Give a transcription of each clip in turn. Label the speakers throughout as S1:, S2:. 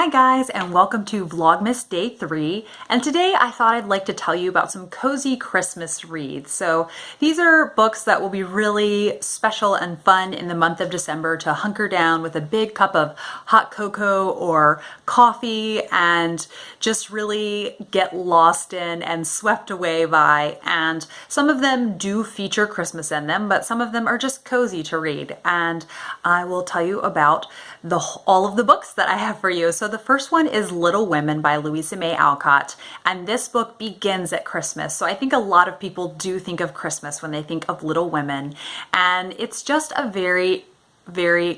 S1: Hi guys, and welcome to Vlogmas Day 3, and today I thought I'd like to tell you about some cozy Christmas reads. So these are books that will be really special and fun in the month of December to hunker down with a big cup of hot cocoa or coffee and just really get lost in and swept away by. And some of them do feature Christmas in them, but some of them are just cozy to read. And I will tell you about all of the books that I have for you. So the first one is Little Women by Louisa May Alcott, and this book begins at Christmas. So I think a lot of people do think of Christmas when they think of Little Women, and it's just a very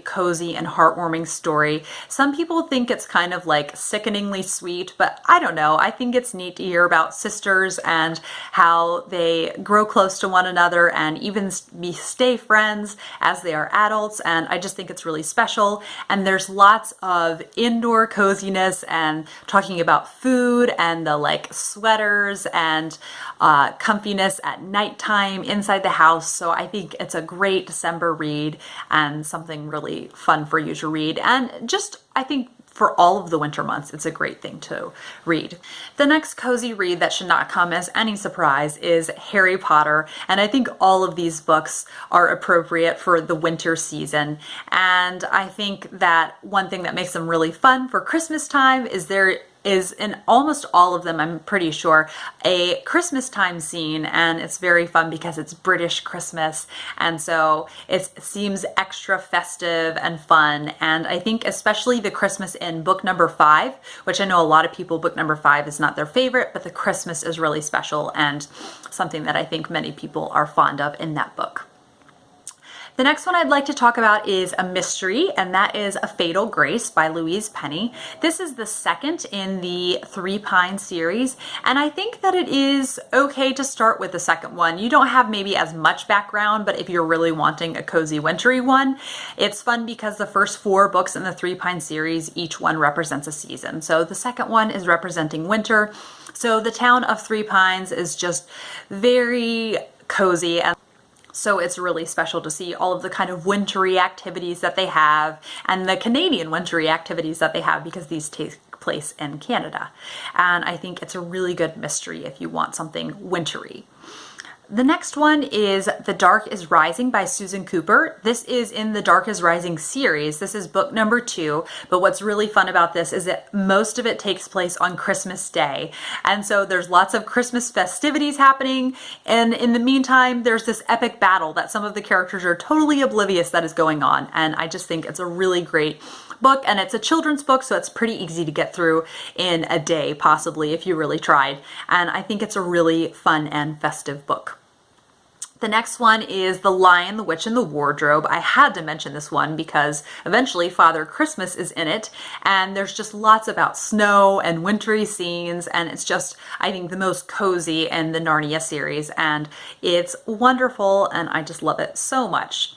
S1: cozy and heartwarming story. Some people think it's kind of like sickeningly sweet, but I don't know. I think it's neat to hear about sisters and how they grow close to one another and even stay friends as they are adults, and I just think it's really special. And there's lots of indoor coziness and talking about food and the like sweaters and comfiness at nighttime inside the house. So I think it's a great December read and something really fun for you to read, and just I think for all of the winter months it's a great thing to read. The next cozy read that should not come as any surprise is Harry Potter, and I think all of these books are appropriate for the winter season. And I think that one thing that makes them really fun for Christmas time is there is in almost all of them, I'm pretty sure, a Christmas time scene, and it's very fun because it's British Christmas, and so it seems extra festive and fun. And I think especially the Christmas in book number 5, which I know a lot of people, book number 5 is not their favorite, but the Christmas is really special and something that I think many people are fond of in that book. The next one I'd like to talk about is a mystery, and that is A Fatal Grace by Louise Penny. This is the second in the Three Pines series, and I think that it is okay to start with the second one. You don't have maybe as much background, but if you're really wanting a cozy wintry one, it's fun because the first 4 books in the Three Pines series, each one represents a season. So the second one is representing winter. So the town of Three Pines is just very cozy, and so it's really special to see all of the kind of wintry activities that they have and the Canadian wintry activities that they have, because these take place in Canada. And I think it's a really good mystery if you want something wintry. The next one is The Dark is Rising by Susan Cooper. This is in the Dark is Rising series. This is book number 2, but what's really fun about this is that most of it takes place on Christmas Day. And so there's lots of Christmas festivities happening, and in the meantime, there's this epic battle that some of the characters are totally oblivious that is going on. And I just think it's a really great book, and it's a children's book, so it's pretty easy to get through in a day, possibly, if you really tried. And I think it's a really fun and festive book. The next one is The Lion, the Witch, and the Wardrobe. I had to mention this one because eventually Father Christmas is in it, and there's just lots about snow and wintry scenes, and it's just, I think, the most cozy in the Narnia series, and it's wonderful, and I just love it so much.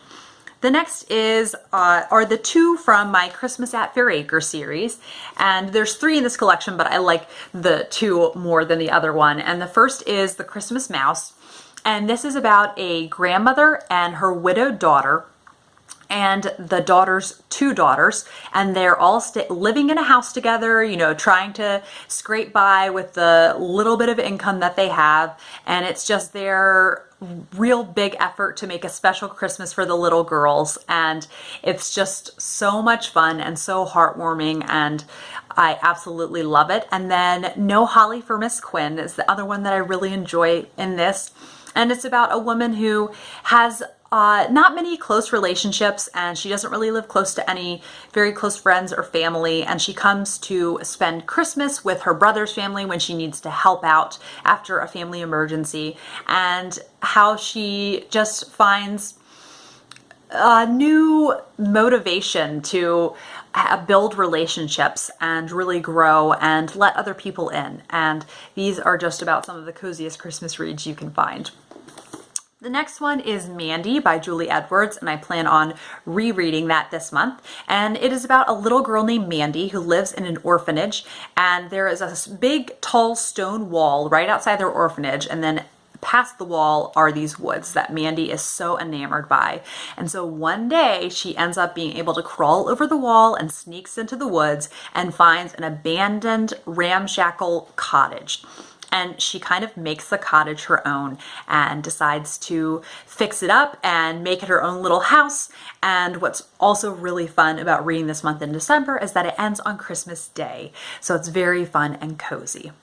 S1: The next are the 2 from my Christmas at Fairacre series, and there's 3 in this collection, but I like the 2 more than the other one. And the first is The Christmas Mouse, and this is about a grandmother and her widowed daughter, and the daughter's 2 daughters, and they're all living in a house together, you know, trying to scrape by with the little bit of income that they have. And it's just their real big effort to make a special Christmas for the little girls, and it's just so much fun and so heartwarming, and I absolutely love it. And then No Holly for Miss Quinn is the other one that I really enjoy in this, and it's about a woman who has not many close relationships, and she doesn't really live close to any very close friends or family, and she comes to spend Christmas with her brother's family when she needs to help out after a family emergency, and how she just finds a new motivation to build relationships and really grow and let other people in. And these are just about some of the coziest Christmas reads you can find. The next one is Mandy by Julie Edwards, and I plan on rereading that this month. And it is about a little girl named Mandy who lives in an orphanage, and there is a big tall stone wall right outside their orphanage, and then past the wall are these woods that Mandy is so enamored by. And so one day she ends up being able to crawl over the wall and sneaks into the woods and finds an abandoned ramshackle cottage. And she kind of makes the cottage her own and decides to fix it up and make it her own little house. And what's also really fun about reading this month in December is that it ends on Christmas Day. So it's very fun and cozy.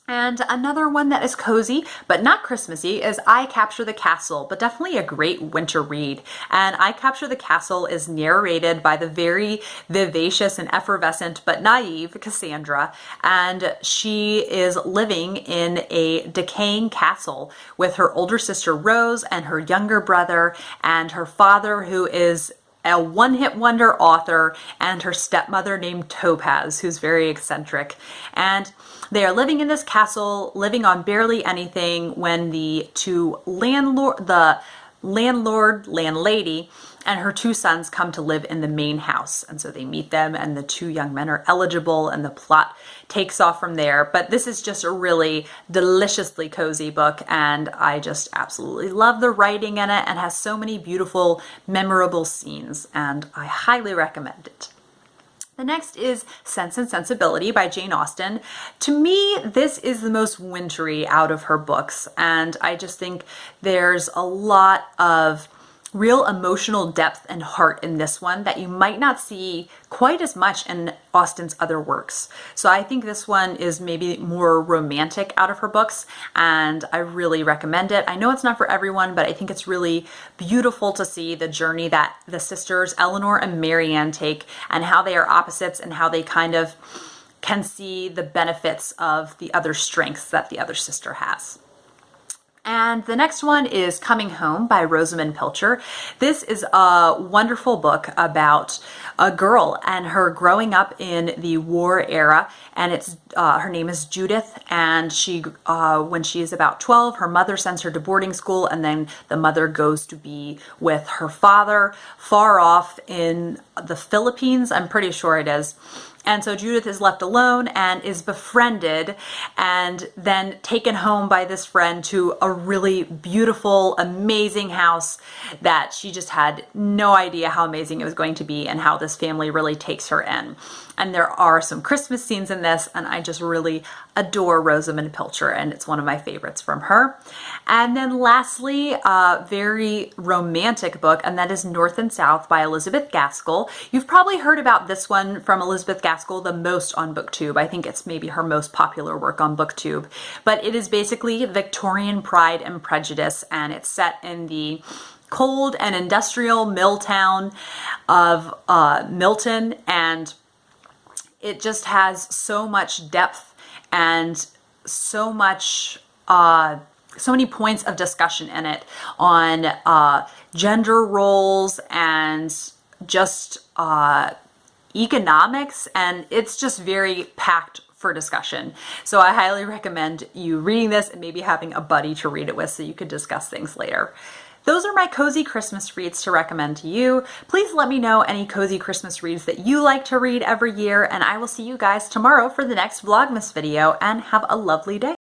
S1: And another one that is cozy, but not Christmassy, is I Capture the Castle, but definitely a great winter read. And I Capture the Castle is narrated by the very vivacious and effervescent, but naive Cassandra. And she is living in a decaying castle with her older sister Rose and her younger brother and her father, who is a one-hit wonder author, and her stepmother named Topaz, who's very eccentric. And they are living in this castle, living on barely anything, when the landlady, and her two sons come to live in the main house. And so they meet them, and the two young men are eligible, and the plot takes off from there. But this is just a really deliciously cozy book, and I just absolutely love the writing in it, and has so many beautiful, memorable scenes, and I highly recommend it. The next is Sense and Sensibility by Jane Austen. To me, this is the most wintry out of her books, and I just think there's a lot of real emotional depth and heart in this one that you might not see quite as much in Austen's other works. So I think this one is maybe more romantic out of her books, and I really recommend it. I know it's not for everyone, but I think it's really beautiful to see the journey that the sisters Eleanor and Marianne take, and how they are opposites and how they kind of can see the benefits of the other strengths that the other sister has. And the next one is Coming Home by Rosamund Pilcher. This is a wonderful book about a girl and her growing up in the war era. And it's her name is Judith, and she when she is about 12, her mother sends her to boarding school, and then the mother goes to be with her father far off in the Philippines, I'm pretty sure it is. And so Judith is left alone and is befriended and then taken home by this friend to a really beautiful, amazing house that she just had no idea how amazing it was going to be, and how this family really takes her in. And there are some Christmas scenes in this, and I just really adore Rosamund Pilcher, and it's one of my favorites from her. And then lastly, a very romantic book, and that is North and South by Elizabeth Gaskell. You've probably heard about this one from Elizabeth Gaskell the most on BookTube. I think it's maybe her most popular work on BookTube. But it is basically Victorian Pride and Prejudice, and it's set in the cold and industrial mill town of Milton, and it just has so much depth and so much so many points of discussion in it on gender roles and just economics, and it's just very packed for discussion. So I highly recommend you reading this and maybe having a buddy to read it with so you could discuss things later. Those are my cozy Christmas reads to recommend to you. Please let me know any cozy Christmas reads that you like to read every year, and I will see you guys tomorrow for the next Vlogmas video, and have a lovely day.